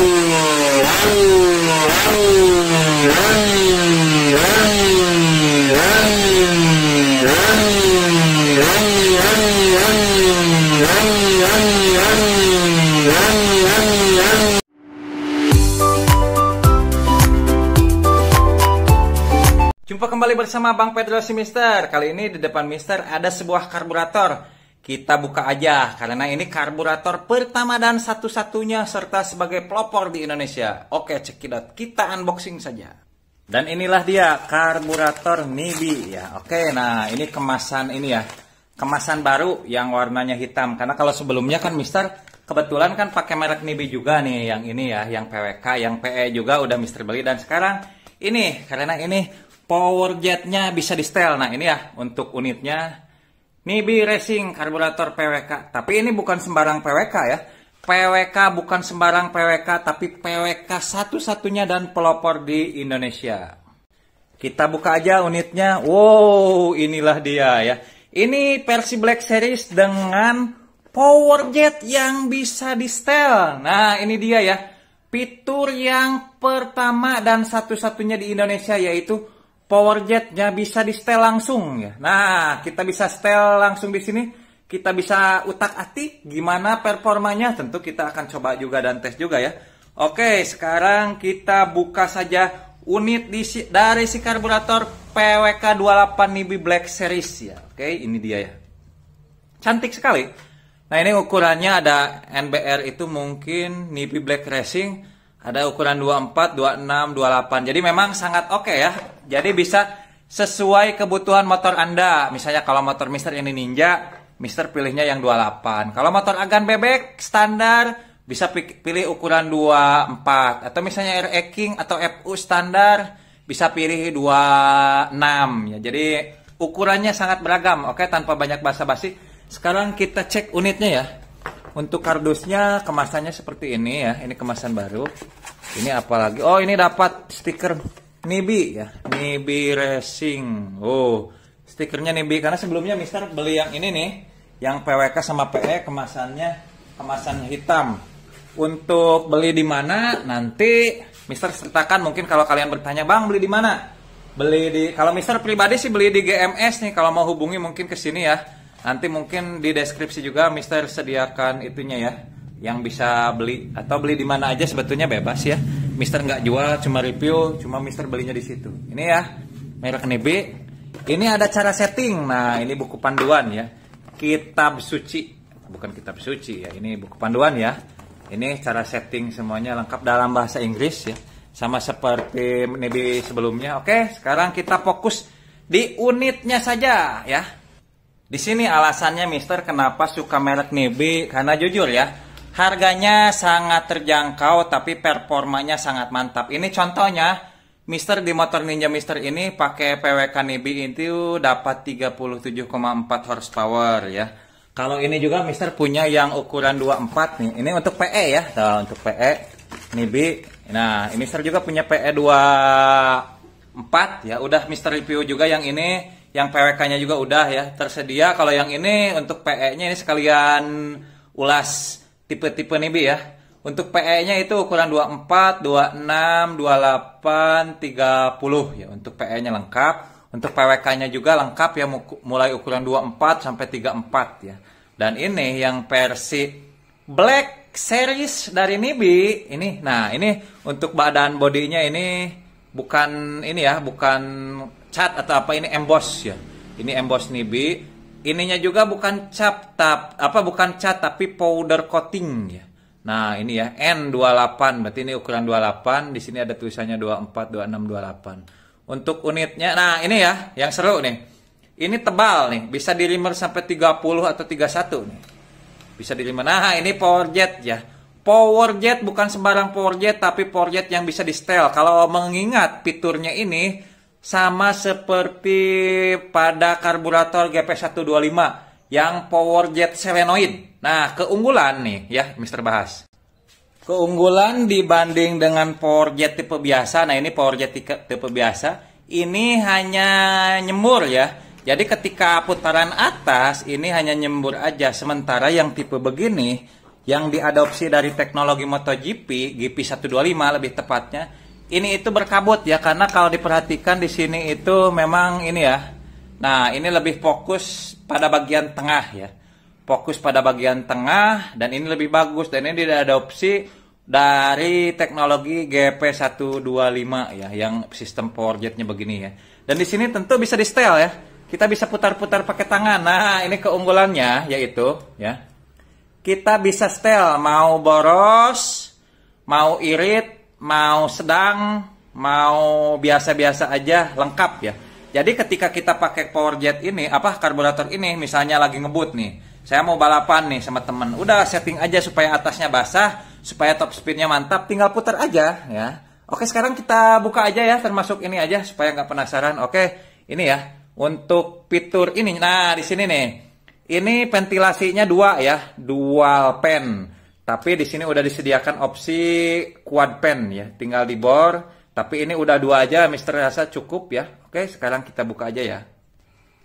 Jumpa kembali bersama Bang Pedro si Mister. Kali ini di depan Mister ada sebuah karburator. Kita buka aja karena ini karburator pertama dan satu-satunya serta sebagai pelopor di Indonesia. Oke, cekidot, kita unboxing saja. Dan inilah dia karburator Nibi ya. Oke, nah ini kemasan ini ya. Kemasan baru yang warnanya hitam. Karena kalau sebelumnya kan Mister kebetulan kan pakai merek Nibi juga nih, yang ini ya, yang PWK, yang PE juga udah Mister beli, dan sekarang ini karena ini power jetnya bisa di setel. Nah ini ya untuk unitnya Nibi Racing karburator PWK. Tapi ini bukan sembarang PWK ya. PWK bukan sembarang PWK, tapi PWK satu-satunya dan pelopor di Indonesia. Kita buka aja unitnya. Wow, inilah dia ya. Ini versi Black Series dengan power jet yang bisa di setel. Nah ini dia ya. Fitur yang pertama dan satu-satunya di Indonesia yaitu power jetnya bisa di setel langsung ya. Nah, kita bisa setel langsung di sini. Kita bisa utak-atik gimana performanya. Tentu kita akan coba juga dan tes juga ya. Oke, sekarang kita buka saja unit dari si karburator PWK 28 Nibi Black Series ya. Oke, ini dia ya. Cantik sekali. Nah, ini ukurannya ada NBR itu mungkin Nibi Black Racing. Ada ukuran 24, 26, 28. Jadi memang sangat oke ya. Jadi bisa sesuai kebutuhan motor Anda. Misalnya kalau motor Mister ini Ninja, Mister pilihnya yang 28. Kalau motor Agan bebek standar, bisa pilih ukuran 24. Atau misalnya RE King atau FU standar, bisa pilih 26. Ya, jadi ukurannya sangat beragam. Oke, tanpa banyak basa-basi. Sekarang kita cek unitnya ya. Untuk kardusnya kemasannya seperti ini ya. Ini kemasan baru. Ini apalagi? Oh, ini dapat stiker Nibi ya. Nibi Racing. Oh, stikernya Nibi. Karena sebelumnya Mister beli yang ini nih. Yang PWK sama PE kemasan hitam. Untuk beli di mana? Nanti Mister sertakan mungkin kalau kalian bertanya, "Bang, beli di mana?" Kalau Mister pribadi sih beli di GMS nih. Kalau mau hubungi mungkin ke sini ya. Nanti mungkin di deskripsi juga Mister sediakan itunya ya, yang bisa beli atau beli di mana aja sebetulnya bebas ya. Mister nggak jual, cuma review, cuma Mister belinya di situ. Ini ya, merek Nibi. Ini ada cara setting. Nah, ini buku panduan ya. Kitab suci, bukan kitab suci ya. Ini buku panduan ya. Ini cara setting semuanya lengkap dalam bahasa Inggris ya. Sama seperti Nibi sebelumnya. Oke, sekarang kita fokus di unitnya saja ya. Di sini alasannya Mister kenapa suka merek Nibi, karena jujur ya, harganya sangat terjangkau tapi performanya sangat mantap. Ini contohnya, Mister di motor Ninja Mister ini pakai PWK Nibi itu dapat 37,4 horsepower ya. Kalau ini juga Mister punya yang ukuran 24 nih. Ini untuk PE ya. Nah, untuk PE Nibi. Nah, Mister juga punya PE 24 ya. Udah Mister review juga yang ini. Yang PWK-nya juga udah ya tersedia. Kalau yang ini untuk PE-nya ini sekalian ulas tipe-tipe Nibi ya. Untuk PE-nya itu ukuran 24, 26, 28, 30 ya. Untuk PE-nya lengkap. Untuk PWK-nya juga lengkap ya, mulai ukuran 24 sampai 34 ya. Dan ini yang versi Black Series dari Nibi ini. Nah, ini untuk badan bodinya ini bukan ini ya, bukan cat atau apa, ini emboss ya. Ini emboss Nibi. Ininya juga bukan bukan cat tapi powder coating ya. Nah, ini ya N28, berarti ini ukuran 28, di sini ada tulisannya 24, 26, 28. Untuk unitnya, nah ini ya yang seru nih. Ini tebal nih, bisa di rimmer sampai 30 atau 31 nih. Bisa di rimmer. Nah, ini power jet ya. Power jet bukan sembarang power jet, tapi power jet yang bisa di setel. Kalau mengingat fiturnya ini sama seperti pada karburator GP125 yang power jet solenoid. Nah, keunggulan nih ya, Mister bahas. Keunggulan dibanding dengan power jet tipe biasa. Nah, ini power jet tipe biasa. Ini hanya nyembur ya. Jadi ketika putaran atas ini hanya nyembur aja. Sementara yang tipe begini yang diadopsi dari teknologi MotoGP, GP125 lebih tepatnya. Ini itu berkabut ya, karena kalau diperhatikan di sini itu memang ini ya. Nah, ini lebih fokus pada bagian tengah ya. Fokus pada bagian tengah, dan ini lebih bagus, dan ini diadopsi dari teknologi GP125 ya, yang sistem power jetnya begini ya. Dan di sini tentu bisa di setel ya. Kita bisa putar-putar pakai tangan. Nah, ini keunggulannya yaitu ya. Kita bisa setel mau boros, mau irit, mau sedang, mau biasa-biasa aja, lengkap ya. Jadi ketika kita pakai power jet ini, karburator ini, misalnya lagi ngebut nih, saya mau balapan nih sama temen, udah setting aja supaya atasnya basah, supaya top speednya mantap, tinggal putar aja ya. Oke, sekarang kita buka aja ya, termasuk ini aja supaya nggak penasaran. Oke, ini ya untuk fitur ini. Nah, di sini nih, ini ventilasinya 2 ya, dual fan. Tapi di sini udah disediakan opsi quad fan ya, tinggal dibor. Tapi ini udah 2 aja, Mister rasa cukup ya. Oke, sekarang kita buka aja ya.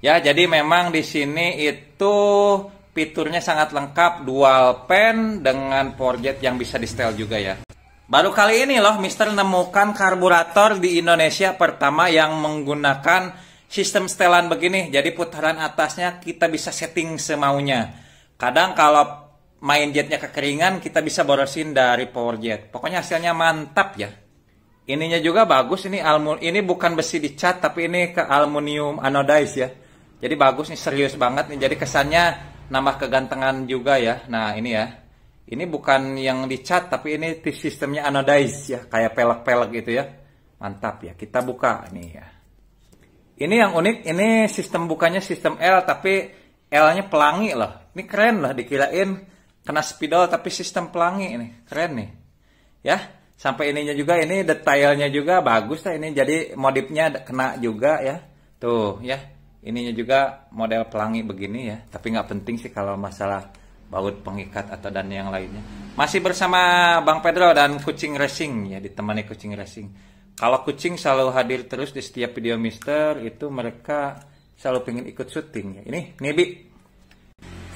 Ya, jadi memang di sini itu fiturnya sangat lengkap, dual fan dengan power jet yang bisa di setel juga ya. Baru kali ini loh Mister nemukan karburator di Indonesia pertama yang menggunakan sistem setelan begini. Jadi putaran atasnya kita bisa setting semaunya. Kadang kalau main jetnya kekeringan, kita bisa borosin dari power jet. Pokoknya hasilnya mantap ya. Ininya juga bagus, ini bukan besi dicat, tapi ini ke aluminium anodized ya. Jadi bagus nih, serius banget nih. Jadi kesannya nambah kegantengan juga ya. Nah, ini ya. Ini bukan yang dicat, tapi ini sistemnya anodized ya, kayak pelek-pelek gitu ya. Mantap ya. Kita buka nih ya. Ini yang unik, ini sistem bukanya sistem L, tapi L-nya pelangi loh. Ini keren lah, dikirain kena spidol tapi sistem pelangi ini. Keren nih. Ya, sampai ininya juga, ini detailnya juga bagus lah ini. Jadi modifnya kena juga ya. Tuh ya, ininya juga model pelangi begini ya. Tapi nggak penting sih kalau masalah baut pengikat atau dan yang lainnya. Masih bersama Bang Pedro dan Kucing Racing ya, ditemani Kucing Racing. Kalau kucing selalu hadir terus di setiap video Mister, itu mereka selalu pengen ikut syuting ya. Ini Nibi,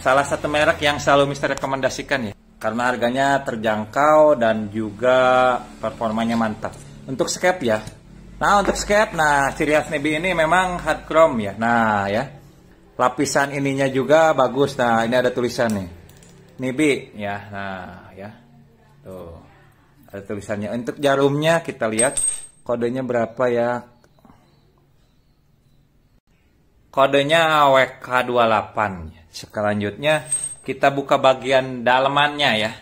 salah satu merek yang selalu Mister rekomendasikan ya, karena harganya terjangkau dan juga performanya mantap. Untuk scape ya. Nah, untuk scape, ciri khas Nibi ini memang hard chrome ya. Nah ya, lapisan ininya juga bagus. Nah, ini ada tulisan nih, Nibi ya. Nah ya, tuh ada tulisannya. Untuk jarumnya kita lihat kodenya berapa ya. Kodenya WK28. Selanjutnya kita buka bagian dalamannya ya.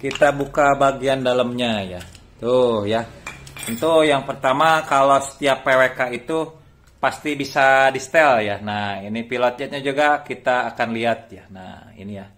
Kita buka bagian dalamnya ya. Tuh ya. Tentu yang pertama, kalau setiap PWK itu pasti bisa di setel ya. Nah, ini pilot jetnya juga kita akan lihat ya. Nah, ini ya.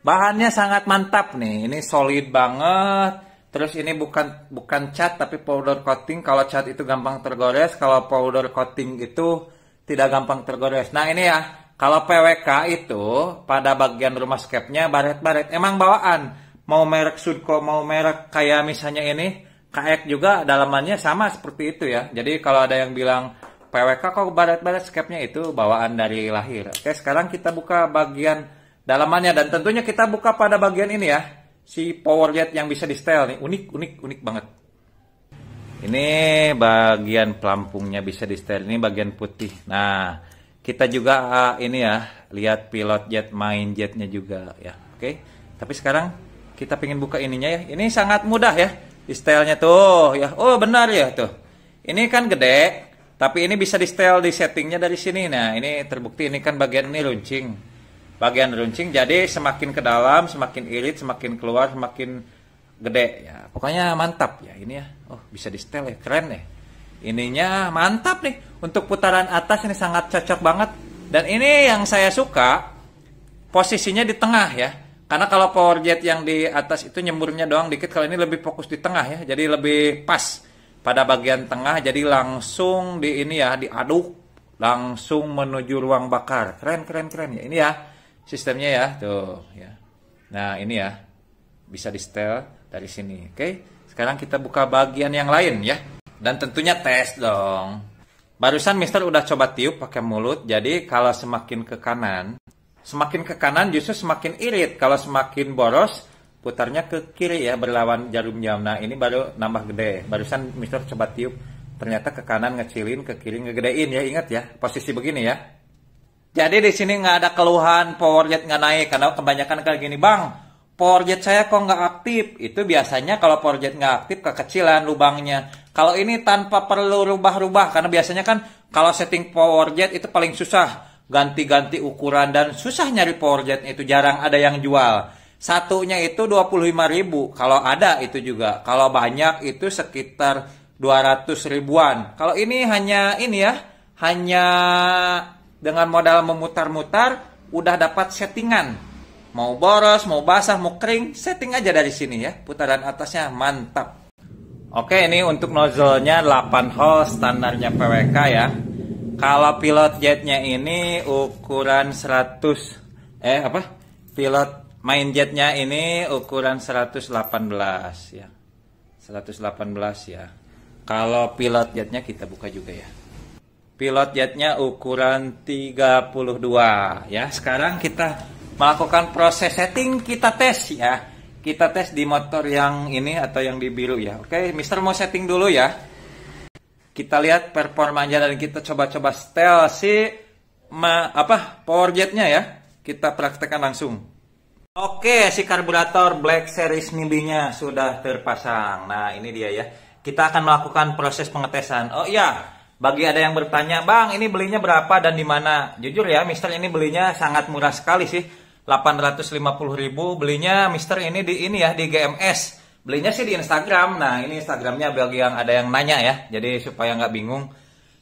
Bahannya sangat mantap nih. Ini solid banget. Terus ini bukan cat tapi powder coating. Kalau cat itu gampang tergores, kalau powder coating itu tidak gampang tergores. Nah, ini ya. Kalau PWK itu pada bagian rumah scape-nya baret-baret. Emang bawaan. Mau merek Sudco, mau merek kayak misalnya ini KX juga dalamannya sama seperti itu ya. Jadi kalau ada yang bilang PWK kok baret-baret, scape-nya itu bawaan dari lahir. Oke, sekarang kita buka bagian dalamannya, dan tentunya kita buka pada bagian ini ya. Si power jet yang bisa di setel nih, unik banget. Ini bagian pelampungnya bisa di setel, ini bagian putih. Nah, kita juga ini ya, lihat pilot jet, main jetnya juga ya. Oke, tapi sekarang kita pengen buka ininya ya. Ini sangat mudah ya, di setelnya tuh ya. Oh benar ya tuh. Ini kan gede, tapi ini bisa di setel, di settingnya dari sini. Nah, ini terbukti, ini kan bagian ini runcing. Bagian runcing, jadi semakin ke dalam, semakin irit, semakin keluar, semakin gede ya. Pokoknya mantap ya ini ya. Oh, bisa di setel ya, keren ya. Ininya mantap nih. Untuk putaran atas ini sangat cocok banget. Dan ini yang saya suka, posisinya di tengah ya. Karena kalau power jet yang di atas itu nyemburnya doang dikit, kalau ini lebih fokus di tengah ya. Jadi lebih pas pada bagian tengah, jadi langsung di ini ya, diaduk, langsung menuju ruang bakar. Keren ya. Ini ya sistemnya ya, tuh ya. Nah, ini ya. Bisa di setel dari sini. Oke. Sekarang kita buka bagian yang lain ya. Dan tentunya tes dong. Barusan Mister udah coba tiup pakai mulut. Jadi kalau semakin ke kanan, Semakin ke kanan justru semakin irit. Kalau semakin boros, putarnya ke kiri ya, berlawan jarum jam. Nah, ini baru nambah gede. Barusan Mister coba tiup, ternyata ke kanan ngecilin, ke kiri ngegedein ya. Ingat ya, posisi begini ya. Jadi di sini nggak ada keluhan power jet nggak naik, karena kebanyakan kayak gini, Bang, power jet saya kok nggak aktif. Itu biasanya kalau power jet nggak aktif kekecilan lubangnya. Kalau ini tanpa perlu rubah-rubah, karena biasanya kan kalau setting power jet itu paling susah. Ganti-ganti ukuran dan susah nyari power jet, itu jarang ada yang jual. Satunya itu 25.000, kalau ada itu juga. Kalau banyak itu sekitar 200 ribuan. Kalau ini hanya ini ya, hanya dengan modal memutar-mutar udah dapat settingan. Mau boros, mau basah, mau kering, setting aja dari sini ya. Putaran atasnya mantap. Oke, ini untuk nozzle-nya 8 hole standarnya PWK ya. Kalau pilot jetnya ini ukuran 100 pilot main jetnya ini ukuran 118 ya. 118 ya. Kalau pilot jetnya kita buka juga ya. Pilot jetnya ukuran 32 ya. Sekarang kita melakukan proses setting, kita tes ya. Kita tes di motor yang ini atau yang di biru ya. Oke, Mister mau setting dulu ya. Kita lihat performanya dan kita coba-coba setel si power jetnya ya. Kita praktekkan langsung. Oke, si karburator Black Series Nibi-nya sudah terpasang. Nah, ini dia ya. Kita akan melakukan proses pengetesan. Oh iya, bagi ada yang bertanya, Bang, ini belinya berapa dan di mana? Jujur ya, Mister ini belinya sangat murah sekali sih. 850.000 belinya Mister ini di GMS. Belinya sih di Instagram. Nah, ini Instagramnya bagi yang ada yang nanya ya. Jadi supaya nggak bingung.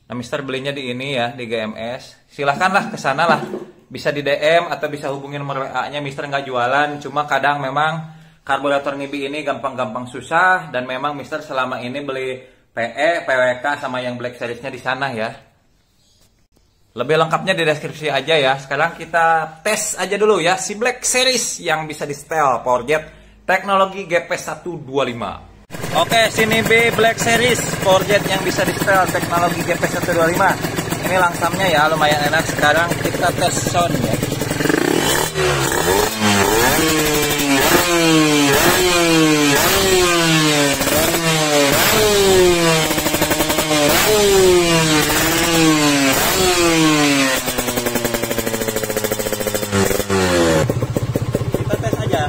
Nah, Mister belinya di ini ya, di GMS. Silahkanlah ke sana lah. Bisa di DM atau bisa hubungin nomor WA-nya. Mister nggak jualan. Cuma kadang memang karburator Nibi ini gampang-gampang susah. Dan memang Mister selama ini beli PE, PWK sama yang Black Series-nya di sana ya. Lebih lengkapnya di deskripsi aja ya. Sekarang kita tes aja dulu ya. Si Black Series yang bisa di setel power jet. Teknologi GP125. Oke, sini B Black Series power jet yang bisa di setel teknologi GP125. Ini langsamnya ya, lumayan enak. Sekarang kita tes sound ya. Kita tes aja.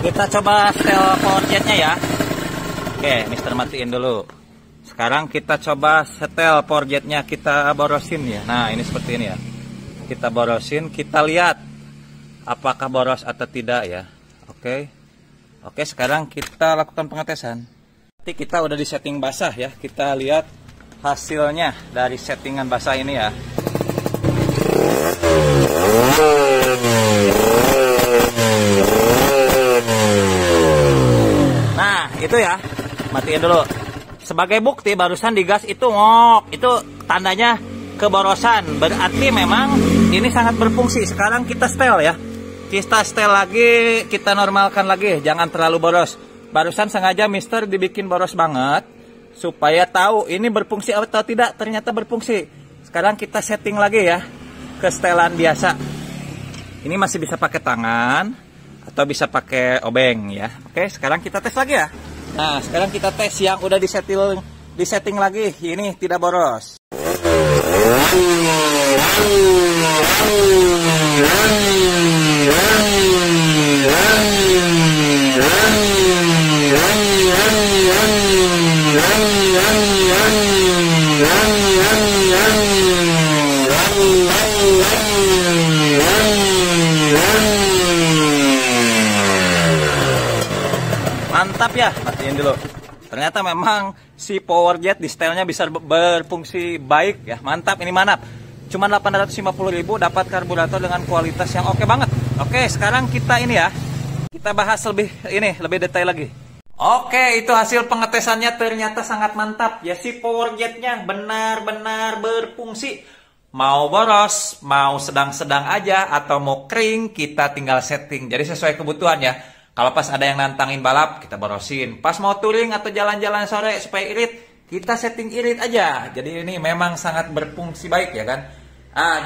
Kita coba setel power jetnya ya. Oke, Mister matiin dulu. Sekarang kita coba setel power jetnya, kita borosin ya. Nah, ini seperti ini ya. Kita borosin, kita lihat apakah boros atau tidak ya. Oke. Oke, sekarang kita lakukan pengetesan. Nanti kita udah di setting basah ya. Kita lihat hasilnya dari settingan basah ini ya. Nah, itu ya. Matiin dulu. Sebagai bukti barusan digas itu ngok. Itu tandanya keborosan. Berarti memang ini sangat berfungsi. Sekarang kita setel ya. Kita setel lagi, kita normalkan lagi. Jangan terlalu boros. Barusan sengaja Mister dibikin boros banget supaya tahu ini berfungsi atau tidak. Ternyata berfungsi. Sekarang kita setting lagi ya ke setelan biasa. Ini masih bisa pakai tangan atau bisa pakai obeng ya. Oke, sekarang kita tes lagi ya. Nah, sekarang kita tes yang udah disetting lagi. Ini tidak boros. Mantap ya, matiin dulu. Ternyata memang si PowerJet di stylenya bisa berfungsi baik ya. Mantap, ini mantap. Cuma 850.000 dapat karburator dengan kualitas yang oke banget. Oke, sekarang kita ini ya. Kita bahas lebih detail lagi. Oke, itu hasil pengetesannya ternyata sangat mantap. Ya, si PowerJetnya benar-benar berfungsi. Mau boros, mau sedang-sedang aja, atau mau kering, kita tinggal setting. Jadi sesuai kebutuhan ya. Kalau pas ada yang nantangin balap, kita borosin. Pas mau touring atau jalan-jalan sore supaya irit, kita setting irit aja. Jadi ini memang sangat berfungsi baik ya kan.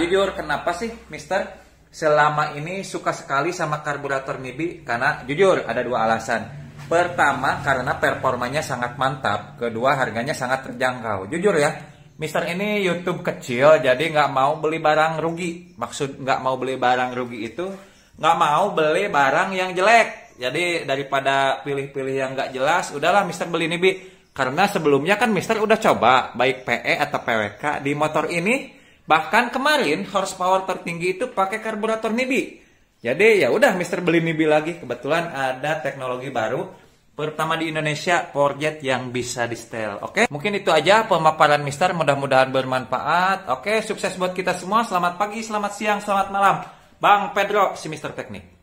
Jujur kenapa sih Mister selama ini suka sekali sama karburator Nibi? Karena jujur ada dua alasan. Pertama karena performanya sangat mantap. Kedua harganya sangat terjangkau. Jujur ya, Mister ini YouTube kecil jadi nggak mau beli barang rugi. Maksud nggak mau beli barang rugi itu nggak mau beli barang yang jelek. Jadi daripada pilih-pilih yang nggak jelas, udahlah Mister beli Nibi. Karena sebelumnya kan Mister udah coba baik PE atau PWK di motor ini. Bahkan kemarin horsepower tertinggi itu pakai karburator Nibi. Jadi ya udah Mister beli Nibi lagi. Kebetulan ada teknologi baru pertama di Indonesia, PowerJet yang bisa di setel. Oke, mungkin itu aja pemaparan Mister. Mudah-mudahan bermanfaat. Oke, sukses buat kita semua. Selamat pagi, selamat siang, selamat malam. Bang Pedro, si Mister Teknik.